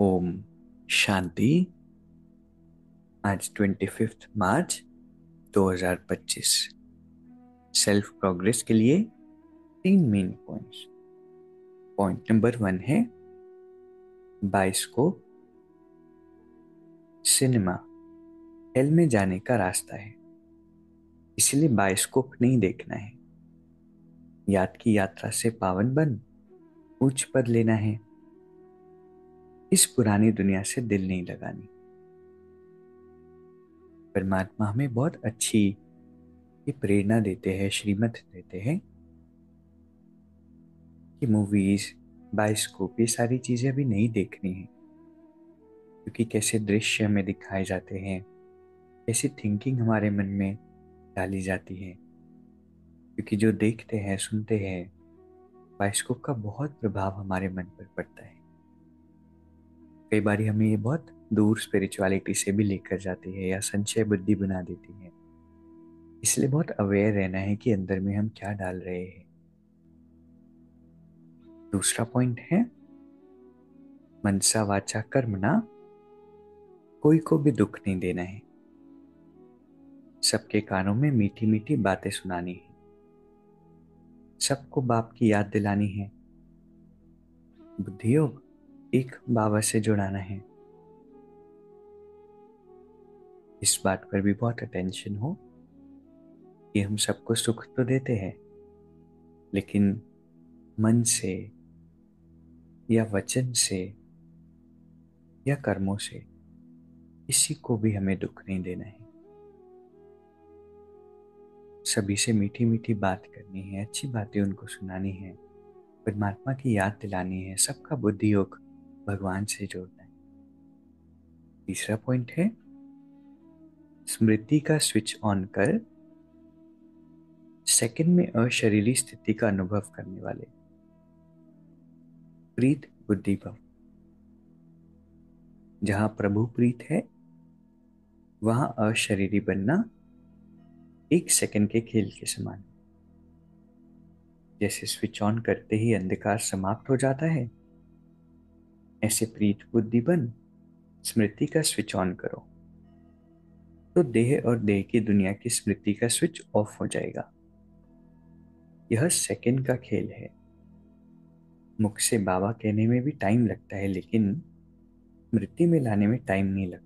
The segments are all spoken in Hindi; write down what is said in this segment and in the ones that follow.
ओम शांति। आज 25 मार्च 2025। सेल्फ प्रोग्रेस के लिए 3 मेन पॉइंट्स। पॉइंट नंबर 1 है बाइस्कोप सिनेमा हॉल में जाने का रास्ता है, इसलिए बाइस्कोप नहीं देखना है। याद की यात्रा से पावन बन उच्च पद लेना है। इस पुरानी दुनिया से दिल नहीं लगानी। परमात्मा हमें बहुत अच्छी ये प्रेरणा देते हैं, श्रीमत देते हैं कि मूवीज, बाइस्कोप, ये सारी चीजें अभी नहीं देखनी है, क्योंकि कैसे दृश्य हमें दिखाए जाते हैं, कैसी थिंकिंग हमारे मन में डाली जाती है। क्योंकि जो देखते हैं, सुनते हैं, बाइस्कोप का बहुत प्रभाव हमारे मन पर पड़ता है। कई बार हमें ये बहुत दूर स्पिरिचुअलिटी से भी लेकर जाती है या संशय बुद्धि बना देती है। इसलिए बहुत अवेयर रहना है कि अंदर में हम क्या डाल रहे हैं। दूसरा पॉइंट है मनसा वाचा कर्मणा, कोई को भी दुख नहीं देना है। सबके कानों में मीठी मीठी बातें सुनानी है। सबको बाप की याद दिलानी है। बुद्धि योग एक बाबा से जुड़ाना है। इस बात पर भी बहुत अटेंशन हो कि हम सबको सुख तो देते हैं, लेकिन मन से या वचन से या कर्मों से किसी को भी हमें दुख नहीं देना है। सभी से मीठी मीठी बात करनी है, अच्छी बातें उनको सुनानी है, परमात्मा की याद दिलानी है, सबका बुद्धि योग भगवान से जोड़ना है। तीसरा पॉइंट है स्मृति का स्विच ऑन कर सेकंड में अशरीरी स्थिति का अनुभव करने वाले प्रीत बुद्धि भव। जहां प्रभु प्रीत है वहां अशरीरी बनना एक सेकंड के खेल के समान। जैसे स्विच ऑन करते ही अंधकार समाप्त हो जाता है, ऐसे प्रीत बुद्धि बन स्मृति का स्विच ऑन करो तो देह और देह की दुनिया की स्मृति का स्विच ऑफ हो जाएगा। यह सेकंड का खेल है। मुख से बाबा कहने में भी टाइम लगता है, लेकिन स्मृति में लाने में टाइम नहीं लगता।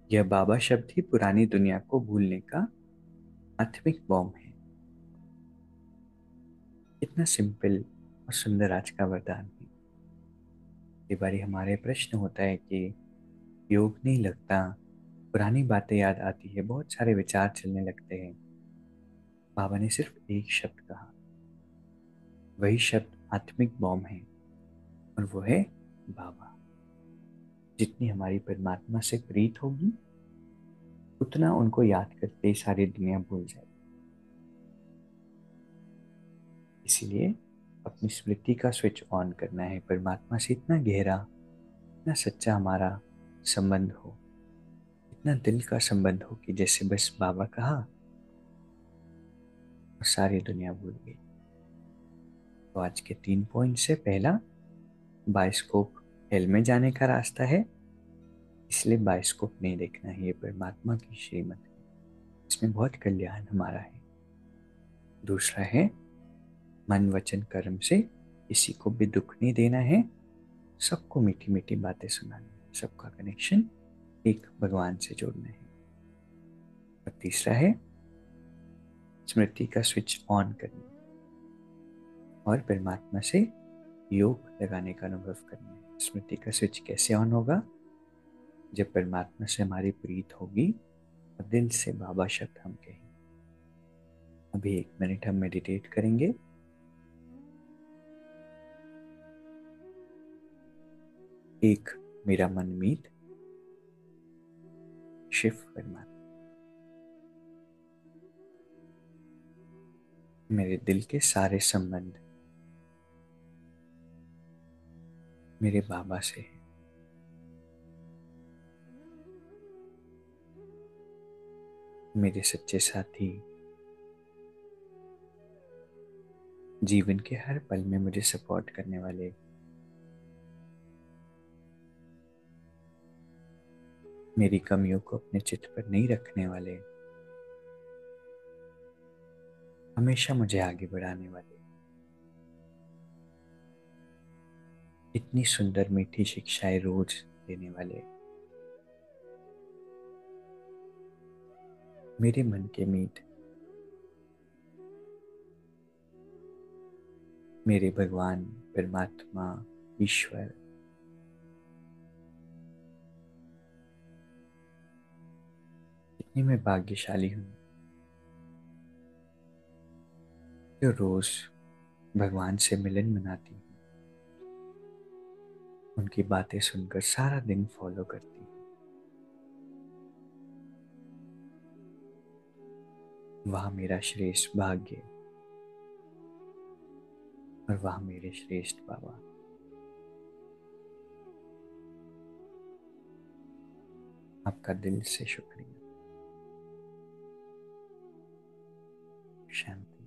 यह बाबा शब्द ही पुरानी दुनिया को भूलने का आत्मिक बॉम्ब है। इतना सिंपल और सुंदर आज का वरदान है। कई बार हमारे प्रश्न होता है कि योग नहीं लगता, पुरानी बातें याद आती है, बहुत सारे विचार चलने लगते हैं। बाबा ने सिर्फ एक शब्द कहा, वही शब्द आत्मिक बॉम्ब है, और वो है बाबा। जितनी हमारी परमात्मा से प्रीत होगी, उतना उनको याद करते ही सारी दुनिया भूल जाएगी। इसीलिए अपनी स्मृति का स्विच ऑन करना है। परमात्मा से इतना गहरा, इतना सच्चा हमारा संबंध हो, इतना दिल का संबंध हो कि जैसे बस बाबा कहा और सारी दुनिया भूल गई। तो आज के 3 पॉइंट से पहला, बाइस्कोप हेल में जाने का रास्ता है, इसलिए बाइस्कोप नहीं देखना है। ये परमात्मा की श्रीमत है, इसमें बहुत कल्याण हमारा है। दूसरा है मन वचन कर्म से किसी को भी दुख नहीं देना है, सबको मीठी मीठी बातें सुनानी है, सबका कनेक्शन एक भगवान से जोड़ना है। और तीसरा है स्मृति का स्विच ऑन करना और परमात्मा से योग लगाने का अनुभव करना है। स्मृति का स्विच कैसे ऑन होगा? जब परमात्मा से हमारी प्रीत होगी और दिल से बाबा शब्द हम कहेंगे। अभी 1 मिनट हम मेडिटेट करेंगे। एक मेरा मनमीत शिव परमात्मा, मेरे दिल के सारे संबंध मेरे बाबा से है। मेरे सच्चे साथी, जीवन के हर पल में मुझे सपोर्ट करने वाले मेरी कमियों को अपने चित्त पर नहीं रखने वाले, हमेशा मुझे आगे बढ़ाने वाले, इतनी सुंदर मीठी शिक्षाएं रोज देने वाले, मेरे मन के मीत, मेरे भगवान, परमात्मा, ईश्वर, कितनी मैं भाग्यशाली हूँ जो रोज भगवान से मिलन मनाती हूँ, उनकी बातें सुनकर सारा दिन फॉलो करती हूँ। वह मेरा श्रेष्ठ भाग्य और वह मेरे श्रेष्ठ बाबा। आपका दिल से शुक्रिया। शांति।